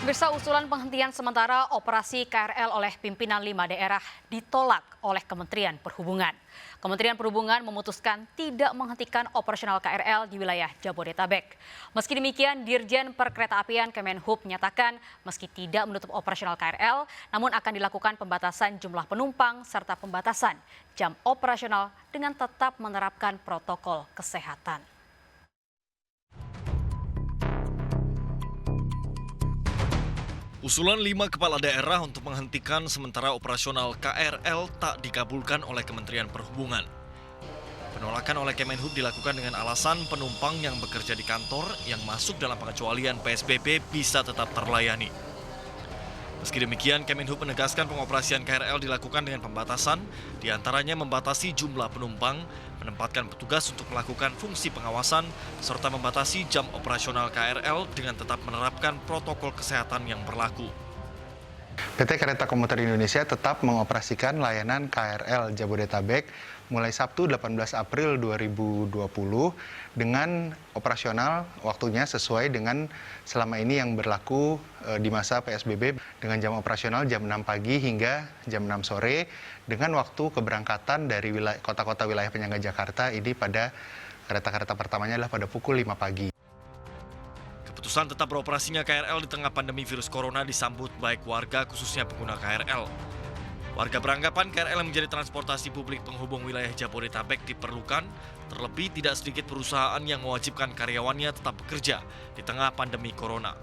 Pemirsa, usulan penghentian sementara operasi KRL oleh pimpinan 5 daerah ditolak oleh Kementerian Perhubungan. Kementerian Perhubungan memutuskan tidak menghentikan operasional KRL di wilayah Jabodetabek. Meski demikian, Dirjen Perkeretaapian Kemenhub menyatakan meski tidak menutup operasional KRL, namun akan dilakukan pembatasan jumlah penumpang serta pembatasan jam operasional dengan tetap menerapkan protokol kesehatan. Usulan 5 kepala daerah untuk menghentikan sementara operasional KRL tak dikabulkan oleh Kementerian Perhubungan. Penolakan oleh Kemenhub dilakukan dengan alasan penumpang yang bekerja di kantor yang masuk dalam pengecualian PSBB bisa tetap terlayani. Meski demikian, Kemenhub menegaskan pengoperasian KRL dilakukan dengan pembatasan, diantaranya membatasi jumlah penumpang, menempatkan petugas untuk melakukan fungsi pengawasan, serta membatasi jam operasional KRL dengan tetap menerapkan protokol kesehatan yang berlaku. PT Kereta Komuter Indonesia tetap mengoperasikan layanan KRL Jabodetabek mulai Sabtu 18 April 2020 dengan operasional waktunya sesuai dengan selama ini yang berlaku di masa PSBB dengan jam operasional jam 6 pagi hingga jam 6 sore dengan waktu keberangkatan dari kota-kota wilayah penyangga Jakarta ini pada kereta-kereta pertamanya adalah pada pukul 5 pagi. Keputusan tetap beroperasinya KRL di tengah pandemi virus corona disambut baik warga khususnya pengguna KRL. Warga beranggapan KRL yang menjadi transportasi publik penghubung wilayah Jabodetabek diperlukan, terlebih tidak sedikit perusahaan yang mewajibkan karyawannya tetap bekerja di tengah pandemi corona.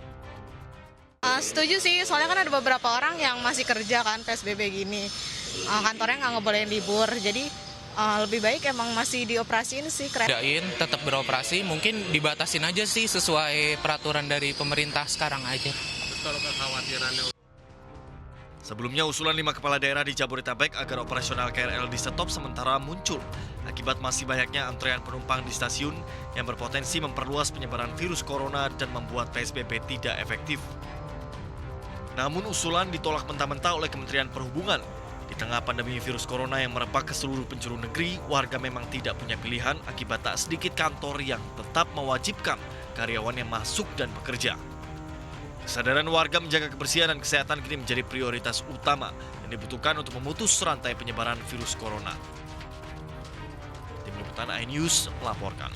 Setuju sih, soalnya kan ada beberapa orang yang masih kerja kan PSBB gini. Kantornya nggak ngebolehin libur, jadi lebih baik emang masih dioperasiin sih. Tetap beroperasi, mungkin dibatasin aja sih sesuai peraturan dari pemerintah sekarang aja. Kalau kekhawatirannya. Sebelumnya usulan 5 kepala daerah di Jabodetabek agar operasional KRL di-stop sementara muncul akibat masih banyaknya antrean penumpang di stasiun yang berpotensi memperluas penyebaran virus corona dan membuat PSBB tidak efektif. Namun usulan ditolak mentah-mentah oleh Kementerian Perhubungan. Di tengah pandemi virus corona yang merebak ke seluruh penjuru negeri, warga memang tidak punya pilihan akibat tak sedikit kantor yang tetap mewajibkan karyawannya masuk dan bekerja. Kesadaran warga menjaga kebersihan dan kesehatan kini menjadi prioritas utama yang dibutuhkan untuk memutus rantai penyebaran virus corona. Tim Liputan iNews melaporkan.